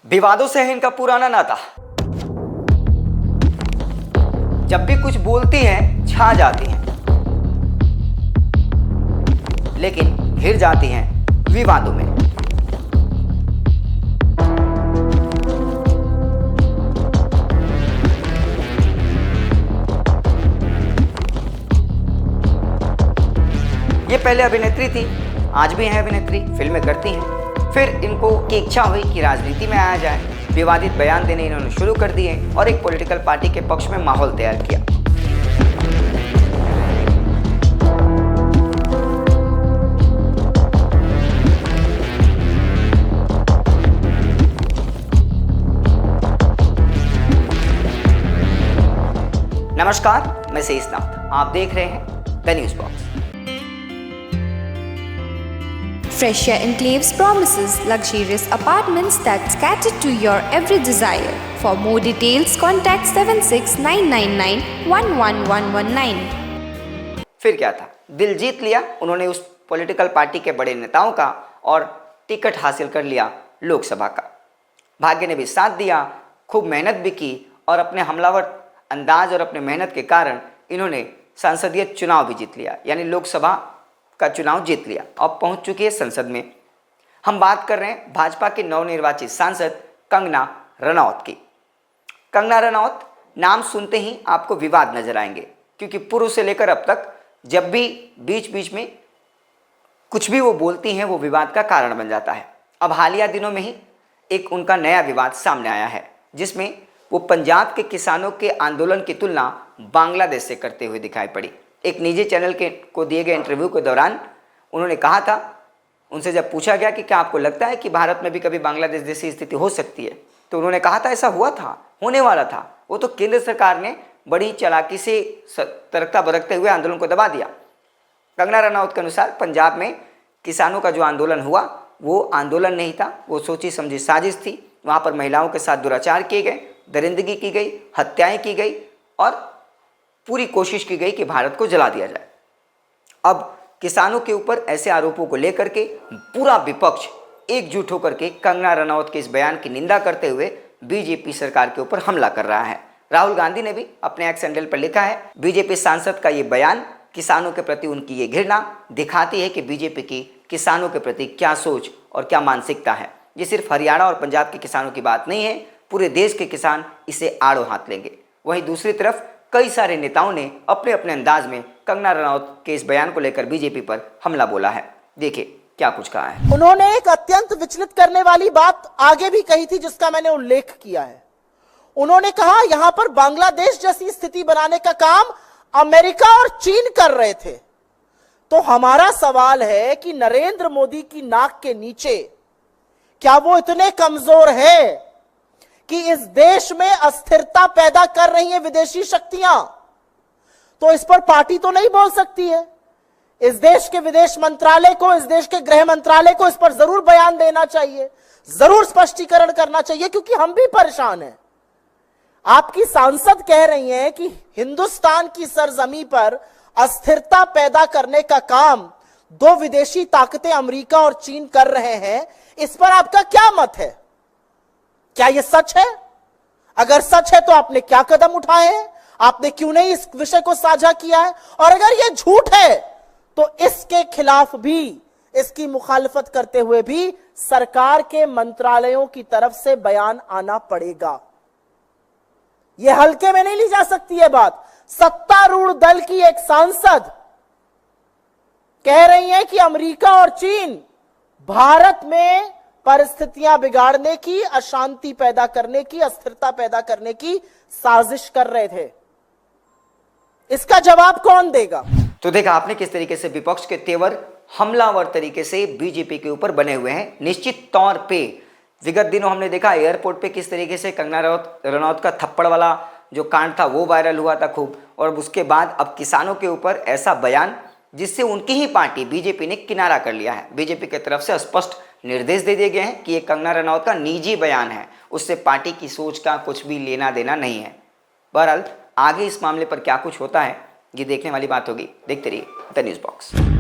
विवादों से है इनका पुराना नाता। जब भी कुछ बोलती हैं छा जाती हैं, लेकिन घिर जाती हैं विवादों में। ये पहले अभिनेत्री थी, आज भी हैं अभिनेत्री, फिल्में करती हैं। फिर इनको की इच्छा हुई कि राजनीति में आया जाए। विवादित बयान देने इन्होंने शुरू कर दिए और एक पॉलिटिकल पार्टी के पक्ष में माहौल तैयार किया। नमस्कार, मैं शेषनाथ, आप देख रहे हैं the news box. Freshia Enclaves promises luxurious apartments that cater to your every desire. For more details, contact 7699911119. फिर क्या था, दिल जीत लिया उन्होंने उस पॉलिटिकल पार्टी के बड़े नेताओं का और टिकट हासिल कर लिया लोकसभा का। भाग्य ने भी साथ दिया, खूब मेहनत भी की और अपने हमलावर अंदाज और अपने मेहनत के कारण इन्होंने संसदीय चुनाव भी जीत लिया, यानी लोकसभा का चुनाव जीत लिया। अब पहुंच चुकी है संसद में। हम बात कर रहे हैं भाजपा के नवनिर्वाचित सांसद कंगना रनौत की। कंगना रनौत नाम सुनते ही आपको विवाद नजर आएंगे, क्योंकि पूर्व से लेकर अब तक जब भी बीच बीच में कुछ भी वो बोलती हैं वो विवाद का कारण बन जाता है। अब हालिया दिनों में ही एक उनका नया विवाद सामने आया है, जिसमें वो पंजाब के किसानों के आंदोलन की तुलना बांग्लादेश से करते हुए दिखाई पड़ी। एक निजी चैनल को दिए गए इंटरव्यू के दौरान उन्होंने कहा था, उनसे जब पूछा गया कि क्या आपको लगता है कि भारत में भी कभी बांग्लादेश जैसी स्थिति हो सकती है, तो उन्होंने कहा था ऐसा हुआ था, होने वाला था, वो तो केंद्र सरकार ने बड़ी चालाकी से सतर्कता बरतते हुए आंदोलन को दबा दिया। कंगना रनौत के अनुसार पंजाब में किसानों का जो आंदोलन हुआ वो आंदोलन नहीं था, वो सोची समझी साजिश थी। वहाँ पर महिलाओं के साथ दुराचार किए गए, दरिंदगी की गई, हत्याएं की गई और पूरी कोशिश की गई कि भारत को जला दिया जाए। अब किसानों के ऊपर ऐसे आरोपों को लेकर के पूरा विपक्ष एकजुट होकर के कंगना रनौत के इस बयान की निंदा करते हुए बीजेपी सरकार के ऊपर हमला कर रहा है। राहुल गांधी ने भी अपने एक्स हैंडल पर लिखा है, बीजेपी सांसद का ये बयान किसानों के प्रति उनकी ये घृणा दिखाती है कि बीजेपी की किसानों के प्रति क्या सोच और क्या मानसिकता है। ये सिर्फ हरियाणा और पंजाब के किसानों की बात नहीं है, पूरे देश के किसान इसे आड़ो हाथ लेंगे। वहीं दूसरी तरफ कई सारे नेताओं ने अपने अपने अंदाज में कंगना रनौत के इस बयान को लेकर बीजेपी पर हमला बोला है। देखिए क्या कुछ कहा है। उन्होंने एक अत्यंत विचलित करने वाली बात आगे भी कही थी, जिसका मैंने उल्लेख किया है। उन्होंने कहा यहां पर बांग्लादेश जैसी स्थिति बनाने का काम अमेरिका और चीन कर रहे थे। तो हमारा सवाल है कि नरेंद्र मोदी की नाक के नीचे क्या वो इतने कमजोर है कि इस देश में अस्थिरता पैदा कर रही है विदेशी शक्तियां? तो इस पर पार्टी तो नहीं बोल सकती है। इस देश के विदेश मंत्रालय को, इस देश के गृह मंत्रालय को इस पर जरूर बयान देना चाहिए, जरूर स्पष्टीकरण करना चाहिए, क्योंकि हम भी परेशान हैं। आपकी सांसद कह रही हैं कि हिंदुस्तान की सरजमी पर अस्थिरता पैदा करने का काम दो विदेशी ताकतें अमेरिका और चीन कर रहे हैं। इस पर आपका क्या मत है? क्या यह सच है? अगर सच है तो आपने क्या कदम उठाए हैं? आपने क्यों नहीं इस विषय को साझा किया है? और अगर यह झूठ है तो इसके खिलाफ भी, इसकी मुखालफत करते हुए भी सरकार के मंत्रालयों की तरफ से बयान आना पड़ेगा। यह हल्के में नहीं ली जा सकती है बात। सत्तारूढ़ दल की एक सांसद कह रही है कि अमेरिका और चीन भारत में परिस्थितियां बिगाड़ने की, अशांति पैदा करने की, अस्थिरता पैदा करने की साजिश कर रहे थे। इसका जवाब कौन देगा? तो देखा आपने किस तरीके से विपक्ष के तेवर हमलावर तरीके से बीजेपी के ऊपर बने हुए हैं। निश्चित तौर पे विगत दिनों हमने देखा एयरपोर्ट पे किस तरीके से कंगना रनौत का थप्पड़ वाला जो कांड था वो वायरल हुआ था खूब, और उसके बाद अब किसानों के ऊपर ऐसा बयान जिससे उनकी ही पार्टी बीजेपी ने किनारा कर लिया है। बीजेपी की तरफ से स्पष्ट निर्देश दे दिए गए हैं कि ये कंगना रनौत का निजी बयान है, उससे पार्टी की सोच का कुछ भी लेना देना नहीं है। बहरहाल आगे इस मामले पर क्या कुछ होता है ये देखने वाली बात होगी। देखते रहिए द न्यूज़ बॉक्स।